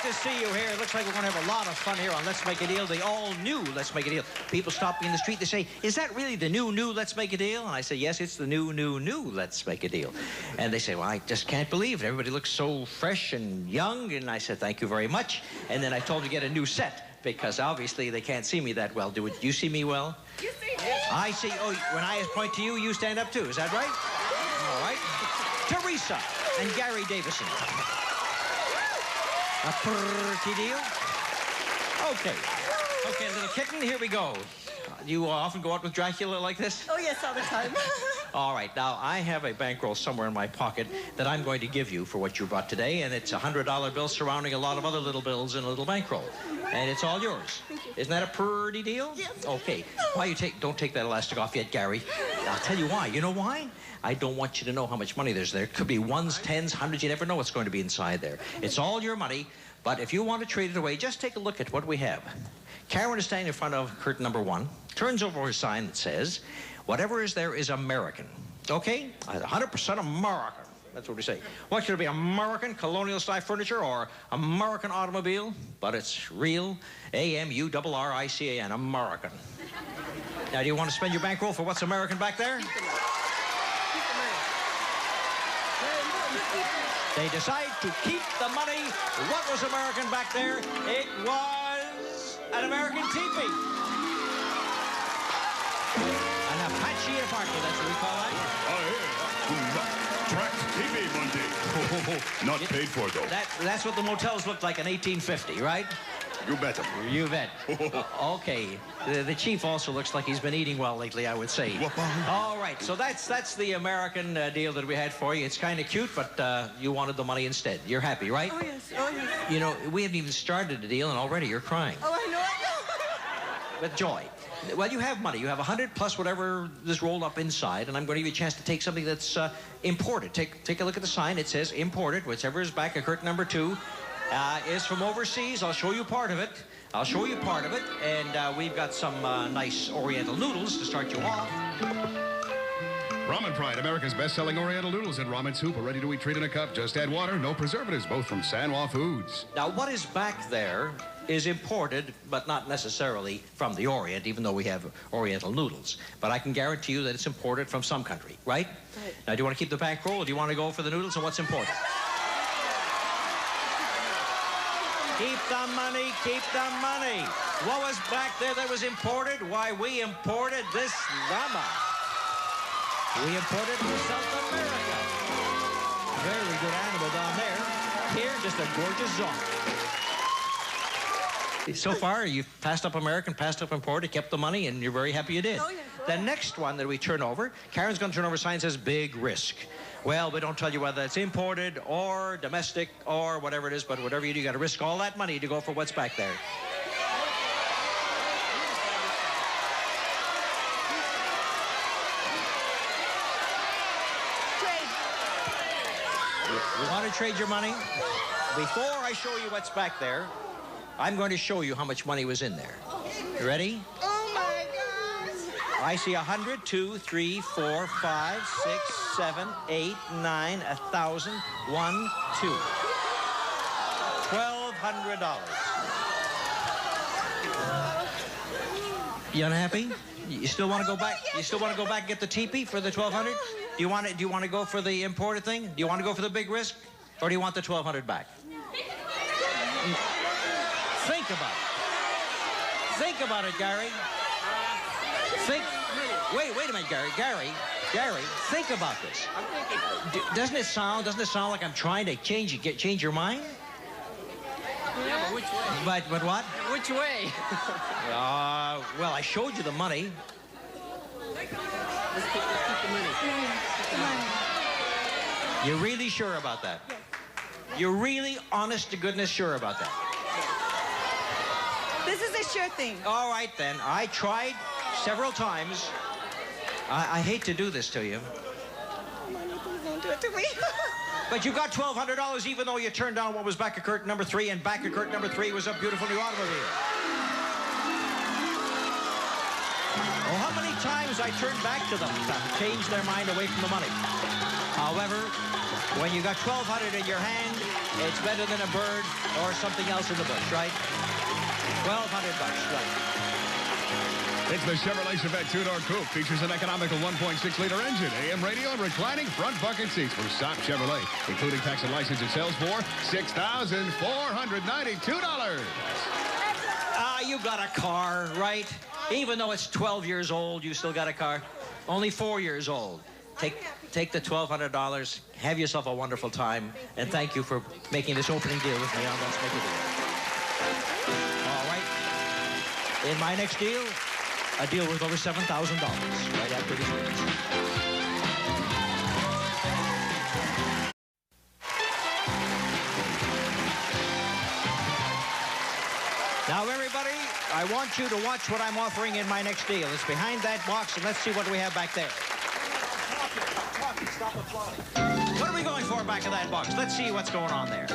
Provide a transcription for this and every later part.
to see you here. It looks like we're going to have a lot of fun here on Let's Make a Deal, the all-new Let's Make a Deal. People stop me in the street, they say, is that really the new Let's Make a Deal? And I say, yes, it's the new Let's Make a Deal. And they say, well, I just can't believe it. Everybody looks so fresh and young. And I said, thank you very much. And then I told them to get a new set, because obviously they can't see me that well. Do you see me well? You see me? I see. Oh, when I point to you, you stand up too. Is that right? All right. Teresa and Gary Davison. A pretty deal. Okay. Okay, little kitten, here we go. You often go out with Dracula like this? Oh, yes, all the time. All right, now I have a bankroll somewhere in my pocket that I'm going to give you for what you brought today, and it's a $100 bill surrounding a lot of other little bills in a little bankroll. And it's all yours. Thank you. Isn't that a pretty deal? Yes. Okay. Why don't take that elastic off yet, Gary. I'll tell you why. You know why? I don't want you to know how much money there's there. It could be ones, tens, hundreds. You never know what's going to be inside there. It's all your money, but if you want to trade it away, just take a look at what we have. Karen is standing in front of curtain number 1, turns over her sign that says, whatever is there is American. Okay? 100% American. That's what we say. What should it be? American colonial-style furniture or American automobile? But it's real. A-M-U-R-R-I-C-A-N. American. Now, do you want to spend your bankroll for what's American back there? They decide to keep the money. What was American back there? It was an American teepee. An Apache apartment, that's what we call that. Tracked TV Monday. Not paid for, though. That's what the motels looked like in 1850, right? You bet. You bet. Okay. The chief also looks like he's been eating well lately, I would say. All right. So that's the American deal that we had for you. It's kind of cute, but you wanted the money instead. You're happy, right? Oh, yes. Oh, yes. You know, we haven't even started the deal, and already you're crying. Oh, I know. With joy. Well, you have money. You have 100 plus whatever is rolled up inside, and I'm going to give you a chance to take something that's imported. Take a look at the sign. It says imported. Whichever is back at curtain number 2 is from overseas. I'll show you part of it. And we've got some nice Oriental noodles to start you off. Ramen Pride, America's best-selling Oriental noodles and ramen soup, a ready-to-eat treat in a cup. Just add water, no preservatives, both from Sanwa Foods. Now, what is back there is imported, but not necessarily from the Orient, even though we have Oriental noodles. But I can guarantee you that it's imported from some country, right? Right. Now, do you want to keep the bankroll, or do you want to go for the noodles, and what's important? Keep the money, keep the money. What was back there that was imported? Why, we imported this llama. We imported from South America. Very good animal down there. Here, just a gorgeous zonk. So far, you've passed up American, passed up imported, kept the money, and you're very happy you did. Oh, yes. The next one that we turn over, Karen's going to turn over a sign that says big risk. Well, we don't tell you whether it's imported or domestic or whatever it is, but whatever you do, you got to risk all that money to go for what's back there. Trade. You want to trade your money? Before I show you what's back there, I'm going to show you how much money was in there. You ready? Oh, my gosh. I see 100, 2, 3, 4, 5, 6, 7, 8, 9, 1,000, 1, 2. $1,200. You unhappy? You still want to go back? You still want to go back and get the teepee for the $1,200? Do you want to go for the imported thing? Do you want to go for the big risk, or do you want the $1,200 back? Think about it. Think about it, Gary. Wait a minute, Gary. Gary, think about this. Doesn't it sound like I'm trying to change your mind? Yeah, but which way? But what? Which way? Well, I showed you the money. Let's keep the money. You're really sure about that? You're really, honest to goodness, sure about that? This is a sure thing. All right, then. I tried several times. I hate to do this to you. Mommy, please don't do it to me. But you got $1,200 even though you turned down what was back at curtain number 3, and back at curtain number 3 was a beautiful new automobile. Oh, how many times I turned back to them to change their mind away from the money. However, When you got 1,200 in your hand, it's better than a bird or something else in the bush, right? 1,200 bucks, right? It's the Chevrolet Chevette two-door coupe. Features an economical 1.6-liter engine, AM radio, and reclining front bucket seats from Stop Chevrolet, including tax and license. It sells for $6,492. You got a car, right? Even though it's 12 years old, you still got a car. Only 4 years old. Take the $1,200, have yourself a wonderful time, and thank you for making this opening deal with me on Let's Make a Deal. All right. In my next deal, a deal worth over $7,000 right after this minutes. Now, everybody, I want you to watch what I'm offering in my next deal. It's behind that box, and let's see what we have back there. What are we going for back of that box? Let's see what's going on there.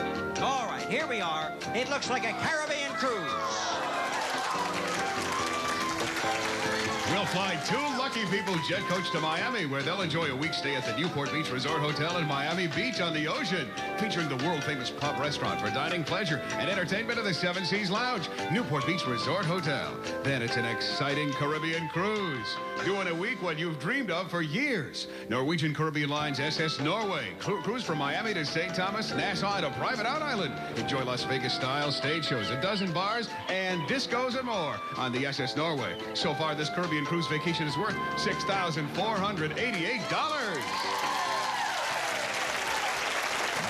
All right, here we are. It looks like a Caribbean cruise. We'll fly 2 lucky people jet coach to Miami, where they'll enjoy a week stay at the Newport Beach Resort Hotel in Miami Beach on the ocean, featuring the world-famous pub restaurant for dining, pleasure, and entertainment of the Seven Seas Lounge, Newport Beach Resort Hotel. Then it's an exciting Caribbean cruise, doing a week what you've dreamed of for years. Norwegian Caribbean Line's SS Norway. Cruise from Miami to St. Thomas, Nassau, and a private out island. Enjoy Las Vegas-style stage shows, a dozen bars, and discos and more on the SS Norway. So far, this Caribbean cruise vacation is worth $6,488.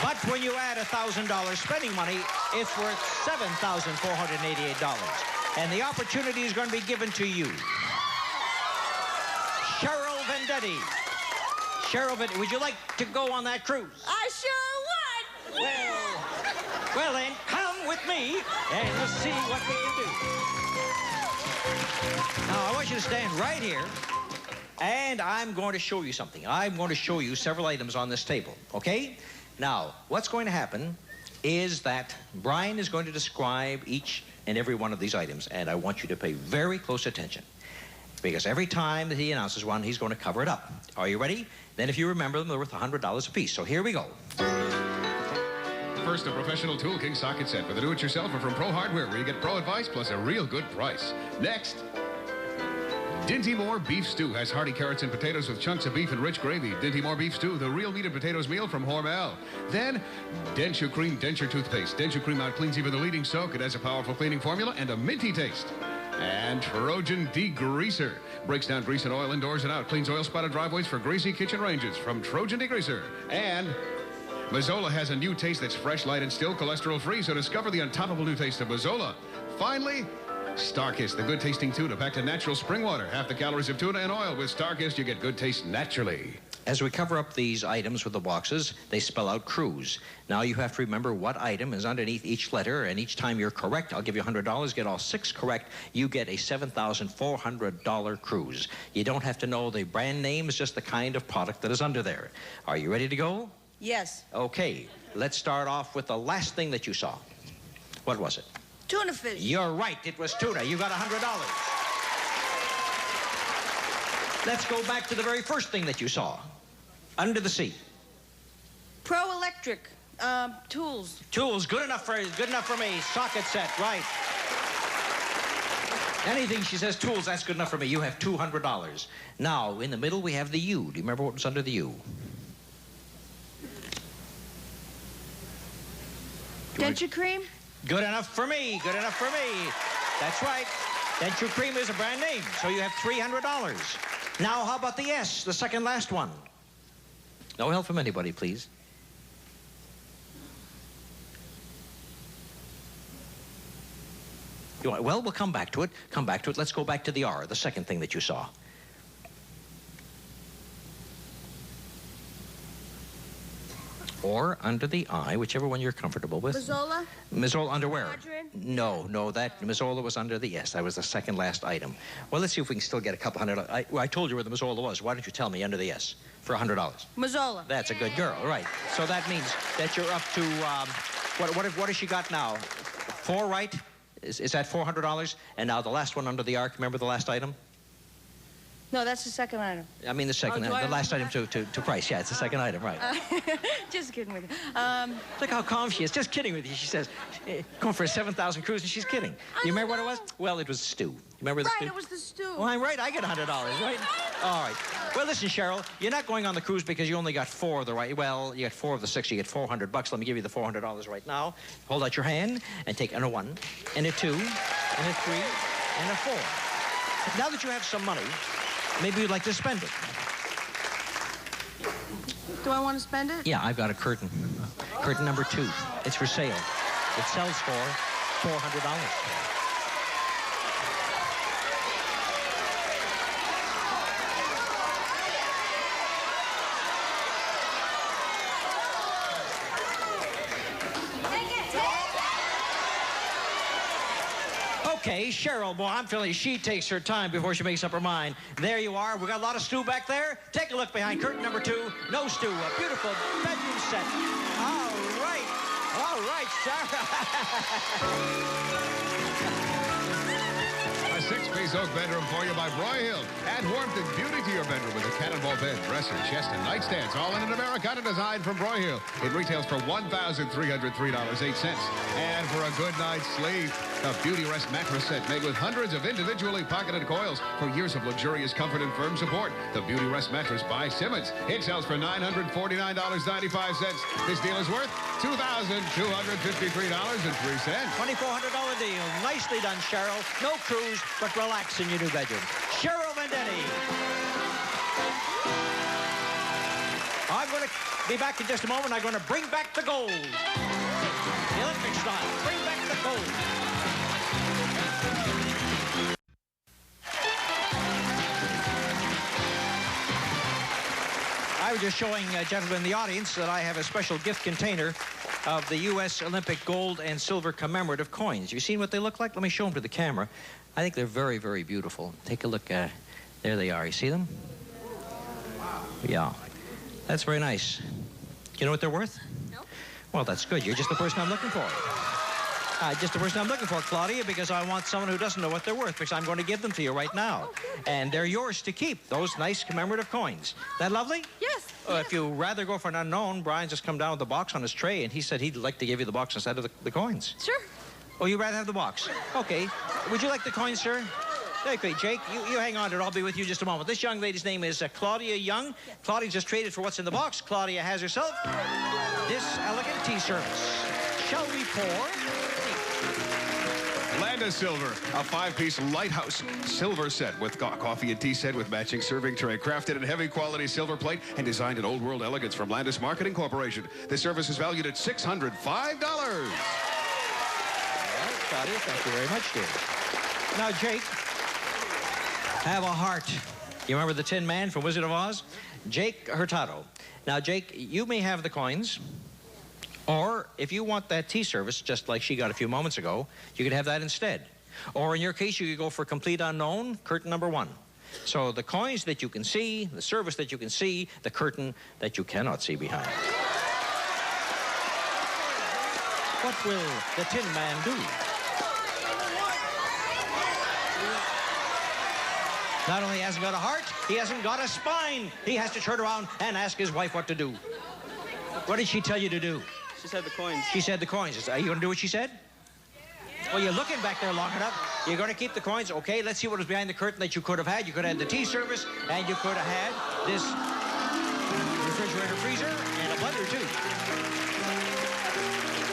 But when you add $1,000 spending money, it's worth $7,488. And the opportunity is going to be given to you. Cheryl Vendetti. Cheryl Vendetti, would you like to go on that cruise? I sure would. Well then, come with me, and let's see what we can do. Now, I want you to stand right here, and I'm going to show you something. I'm going to show you several items on this table, okay? Now, what's going to happen is that Brian is going to describe each and every one of these items, and I want you to pay very close attention, because every time that he announces one, he's going to cover it up. Are you ready? Then if you remember them, they're worth $100 apiece. So here we go. First, a professional Tool King socket set for the do-it-yourselfer from Pro Hardware, where you get pro advice plus a real good price. Next, Dinty Moore Beef Stew has hearty carrots and potatoes with chunks of beef and rich gravy. Dinty Moore Beef Stew, the real meat and potatoes meal from Hormel. Then, Denture Cream Denture Toothpaste. Denture Cream out cleans even the leading soak. It has a powerful cleaning formula and a minty taste. And Trojan Degreaser breaks down grease and oil indoors and out. Cleans oil-spotted driveways for greasy kitchen ranges from Trojan Degreaser. And Mazola has a new taste that's fresh, light, and still cholesterol-free, so discover the untoppable new taste of Mazola. Finally, Starkist, the good-tasting tuna packed in natural spring water. Half the calories of tuna and oil. With Starkist, you get good taste naturally. As we cover up these items with the boxes, they spell out cruise. Now you have to remember what item is underneath each letter, and each time you're correct, I'll give you $100. Get all 6 correct, you get a $7,400 cruise. You don't have to know the brand name, it's just the kind of product that is under there. Are you ready to go? Yes. Okay, let's start off with the last thing that you saw. What was it? Tuna fish. You're right, it was tuna. You got $100. Let's go back to the very first thing that you saw. Under the sea. Pro Electric. Tools. Tools, good enough for me. Socket set, right. Anything she says tools, that's good enough for me. You have $200. Now, in the middle, we have the U. Do you remember what was under the U? Denture Cream. Good enough for me. Good enough for me. That's right. Denture Cream is a brand name, so you have $300. Now, how about the S, the second last one? No help from anybody, please. Well, we'll come back to it. Come back to it. Let's go back to the R, the second thing that you saw. Or under the I, whichever one you're comfortable with. Mazola. Mazola underwear. Margarine? No, that Mazola was under the S. That was the second last item. Well, let's see if we can still get a couple hundred. I told you where the Mazola was. Why don't you tell me under the S for $100? Mazola. That's a good girl, right? So that means that you're up to what has she got now? 4, right? Is that $400? And now the last one under the arc. Remember the last item? No, that's the second item. I mean the second, Oh, do I the last item remember to price. Yeah, it's the second item, right. Just kidding with you. Look how calm she is. Just kidding with you. She says, going for a 7,000 cruise, and she's kidding. You remember what it was? Well, it was stew. You remember the Right, stew? it was the stew. Well, I'm right. I get $100, right? All right. Well, listen, Cheryl, you're not going on the cruise because you only got 4 of the right. Well, you got 4 of the 6. You get $400. Let me give you the $400 right now. Hold out your hand and take a 1, and a 2, and a 3, and a 4. Now that you have some money, maybe you'd like to spend it. Do I want to spend it? Yeah, I've got a curtain. Curtain number 2. It's for sale. It sells for $400. Okay, Cheryl, boy, I'm feeling she takes her time before she makes up her mind. There you are. We got a lot of stew back there. Take a look behind curtain number 2. No stew. A beautiful bedroom set. All right. All right, Sarah. A 6-piece oak bedroom for you by Broyhill. Add warmth and beauty to your bedroom with a cannonball bed, dresser, chest, and nightstands, all in an Americana design from Broyhill. It retails for $1,303.08. And for a good night's sleep, a Beauty Rest mattress set made with hundreds of individually pocketed coils for years of luxurious comfort and firm support. The Beauty Rest mattress by Simmons. It sells for $949.95. This deal is worth $2,253.03. $2,400 deal. Nicely done, Cheryl. No cruise, but relax in your new bedroom. Cheryl Vendetti. I'm going to be back in just a moment. I'm going to bring back the gold. The Olympic style. Bring back the gold. I was just showing gentlemen in the audience that I have a special gift container of the U.S. Olympic gold and silver commemorative coins. Have you seen what they look like? Let me show them to the camera. I think they're very, very beautiful. Take a look. There they are. You see them? Yeah. That's very nice. Do you know what they're worth? No. Well, that's good. You're just the person I'm looking for. Just the person I'm looking for, Claudia, because I want someone who doesn't know what they're worth, because I'm going to give them to you right now. And they're yours to keep, those nice commemorative coins. That lovely? Yes. If you rather go for an unknown, Brian just come down with the box on his tray, and he said he'd like to give you the box instead of the coins. Sure. Oh, you'd rather have the box? Okay. Would you like the coins, sir? Okay, Jake, you hang on to it. I'll be with you in just a moment. This young lady's name is Claudia Young. Claudia just traded for what's in the box. Claudia has herself this elegant tea service. Shall we pour? Landis Silver, a 5-piece lighthouse silver set with coffee and tea set with matching serving tray, crafted in heavy quality silver plate and designed in old world elegance from Landis Marketing Corporation. This service is valued at $605. Claudia, thank you very much, dear. Now, Jake, have a heart. You remember the Tin Man from Wizard of Oz? Jake Hurtado. Now, Jake, you may have the coins, or if you want that tea service, just like she got a few moments ago, you could have that instead. Or in your case, you could go for complete unknown, curtain number 1. So the coins that you can see, the service that you can see, the curtain that you cannot see behind. What will the Tin Man do? Not only hasn't got a heart, he hasn't got a spine. He has to turn around and ask his wife what to do. What did she tell you to do? She said the coins. She said the coins. Are you going to do what she said? Well, you're looking back there long enough. You're going to keep the coins. Okay, let's see what was behind the curtain that you could have had. You could have had the tea service, and you could have had this refrigerator freezer and a blender, too.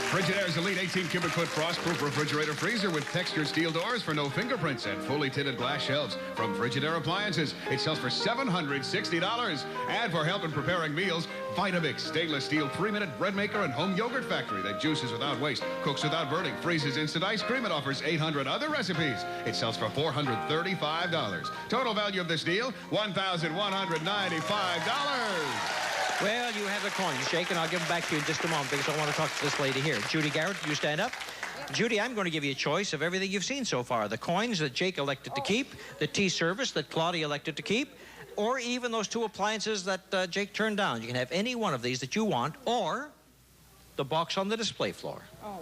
Frigidaire's Elite 18-cubic-foot frost-proof refrigerator freezer with textured steel doors for no fingerprints and fully tinted glass shelves from Frigidaire Appliances. It sells for $760. And for help in preparing meals, Vitamix stainless steel 3-minute bread maker and home yogurt factory that juices without waste, cooks without burning, freezes instant ice cream, and offers 800 other recipes. It sells for $435. Total value of this deal, $1,195. Well, you have the coins, Jake, and I'll give them back to you in just a moment because I want to talk to this lady here. Judy Garrett, you stand up. Yep. Judy, I'm going to give you a choice of everything you've seen so far. The coins that Jake elected to keep, the tea service that Claudia elected to keep, or even those 2 appliances that Jake turned down. You can have any one of these that you want, or the box on the display floor. Oh.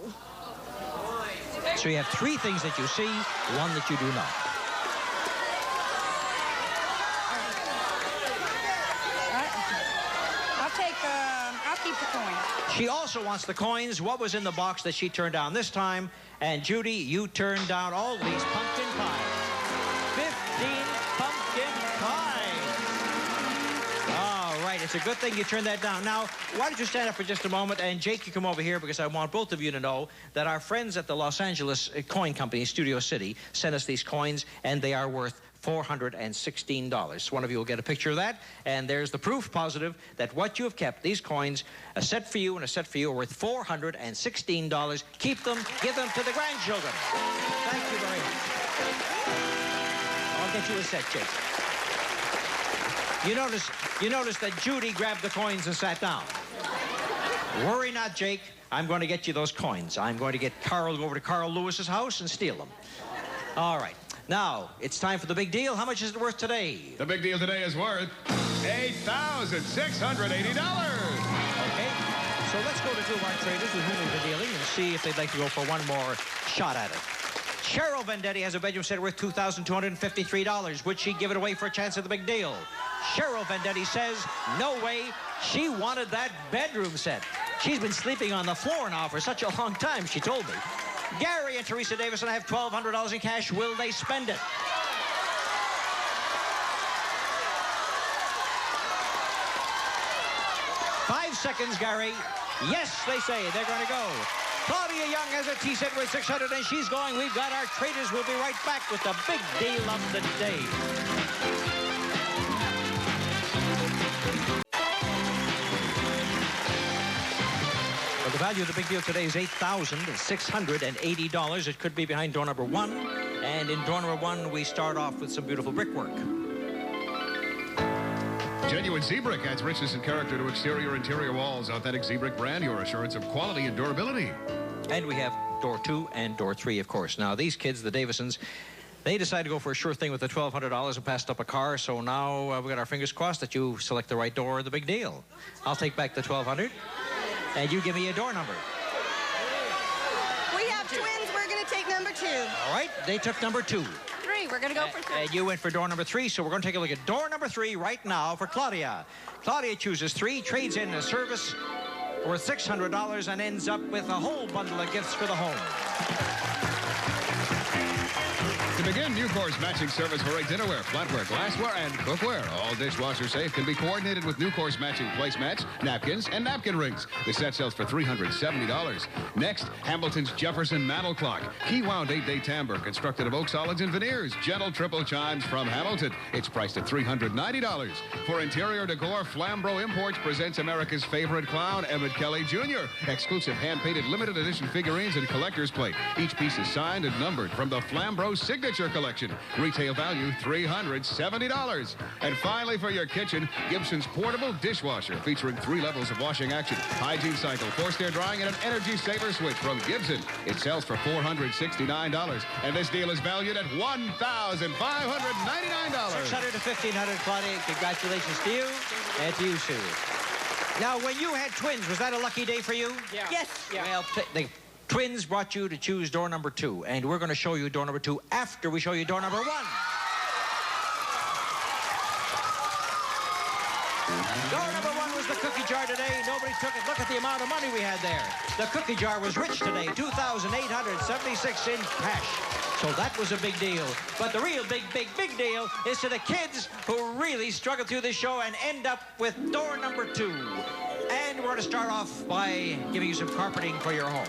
So you have 3 things that you see, 1 that you do not. coins. She also wants the coins. What was in the box that she turned down this time? And Judy, you turned down all these pumpkin pies. 15 pumpkin pies. All right, it's a good thing you turned that down. Now, why don't you stand up for just a moment, and Jake, you come over here, because I want both of you to know that our friends at the Los Angeles Coin Company, Studio City, sent us these coins, and they are worth $416. One of you will get a picture of that, and there's the proof positive that what you have kept, these coins, a set for you and a set for you, are worth $416. Keep them, give them to the grandchildren. Thank you very much. I'll get you a set, Jake. You notice that Judy grabbed the coins and sat down. Worry not, Jake. I'm going to get you those coins. I'm going to get Carl to go over to Carl Lewis's house and steal them. All right. Now, it's time for the big deal. How much is it worth today? The big deal today is worth $8,680. Okay. So let's go to two of our traders with whom we've been dealing and see if they'd like to go for one more shot at it. Cheryl Vendetti has a bedroom set worth $2,253. Would she give it away for a chance at the big deal? Cheryl Vendetti says, no way. She wanted that bedroom set. She's been sleeping on the floor now for such a long time, she told me. Gary and Teresa Davison have $1,200 in cash. Will they spend it? Five seconds, Gary. Yes, they say. They're going to go. Claudia Young has a tea set worth $600, and she's going. We've got our traders. We'll be right back with the big deal of the day. Well, the value of the big deal today is $8,680. It could be behind door number one. And in door number one, we start off with some beautiful brickwork. Genuine Z-Brick adds richness and character to exterior and interior walls. Authentic Z-Brick brand, your assurance of quality and durability. And we have door two and door three, of course. Now, these kids, the Davisons, they decided to go for a sure thing with the $1,200 and passed up a car. So now we've got our fingers crossed that you select the right door or the big deal. I'll take back the $1,200. And you give me a door number. We have twins. We're going to take number 2. All right, they took number 2. 3. We're going to go for 3. And you went for door number 3, so we're going to take a look at door number 3 right now for Claudia. Claudia chooses 3, trades in a service worth $600, and ends up with a whole bundle of gifts for the home. To begin, Nucor's matching service for dinnerware, flatware, glassware, and cookware. All dishwasher safe can be coordinated with Nucor's matching placemats, napkins, and napkin rings. The set sells for $370. Next, Hamilton's Jefferson Mantle Clock. Key wound 8-day timbre, constructed of oak solids and veneers. Gentle triple chimes from Hamilton. It's priced at $390. For interior decor, Flambro Imports presents America's favorite clown, Emmett Kelly Jr. Exclusive hand-painted limited edition figurines and collector's plate. Each piece is signed and numbered from the Flambro Signature Collection. Retail value $370. And finally, for your kitchen, Gibson's portable dishwasher featuring 3 levels of washing action, hygiene cycle, forced air drying, and an energy saver switch from Gibson. It sells for $469, and this deal is valued at $1,599. $600 to $1,500, Claudia. Congratulations to you and to you, Sue. Now, when you had twins, was that a lucky day for you? Yeah. Yes. Yeah. Well, the twins brought you to choose door number 2, and we're going to show you door number 2 after we show you door number 1. Door number 1 was the cookie jar today. Nobody took it. Look at the amount of money we had there. The cookie jar was rich today, $2,876 in cash. So that was a big deal. But the real big deal is to the kids who really struggled through this show and end up with door number 2. And we're going to start off by giving you some carpeting for your home.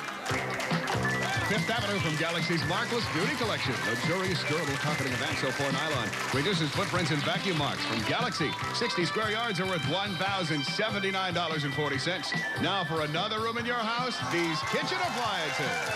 Fifth Avenue from Galaxy's Markless Beauty Collection. Luxurious, durable carpeting of Anso-4 nylon. Reduces footprints and vacuum marks from Galaxy. 60 square yards are worth $1,079.40. Now for another room in your house, these kitchen appliances.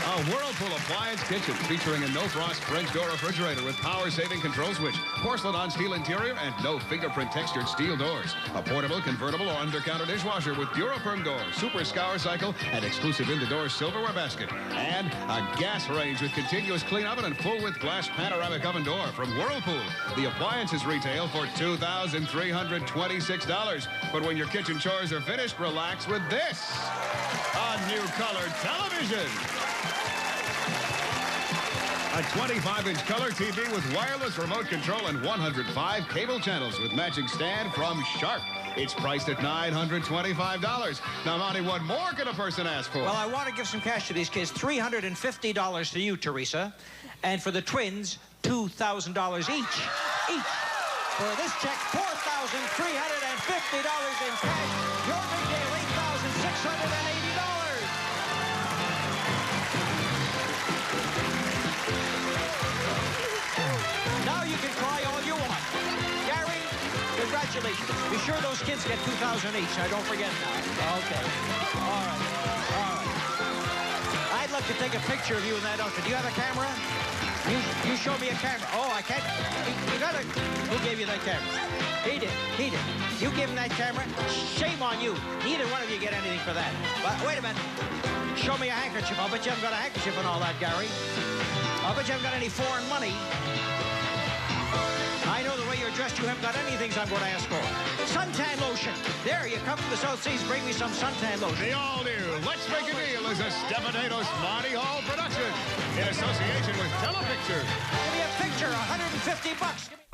A Whirlpool appliance kitchen featuring a no-frost French door refrigerator with power-saving control switch, porcelain on-steel interior, and no fingerprint textured steel doors. A portable, convertible, or under-counter dishwasher with Duraperm door, super scour cycle, and exclusive in-the-door silverware basket. And a gas range with continuous clean oven and full-width glass panoramic oven door from Whirlpool. The appliances retail for $2,326. But when your kitchen chores are finished, relax with this. A new color television. A 25-inch color TV with wireless remote control and 105 cable channels with matching stand from Sharp. It's priced at $925. Now, Monty, what more can a person ask for? Well, I want to give some cash to these kids. $350 to you, Teresa. And for the twins, $2,000 each. For this check, $4,350 in cash. Your big deal, $8,680. Now you can cry all you want. Gary, congratulations. Be sure those kids get $2,000 each. Now, don't forget now. Okay. All right. I'd like to take a picture of you in that outfit. Do you have a camera? You show me a camera. Oh, I can't. You got it. Who gave you that camera? He did. You give him that camera? Shame on you. Neither one of you get anything for that. But wait a minute. Show me a handkerchief. I'll bet you haven't got a handkerchief and all that, Gary. I'll bet you haven't got any foreign money. I know the way you're dressed, you haven't got anything I'm going to ask for. Suntan lotion. There, you come from the South Seas, bring me some suntan lotion. The all-new Let's Make a Deal is a Stephanatos Monty Hall production in association with Telepictures. Give me a picture, $150.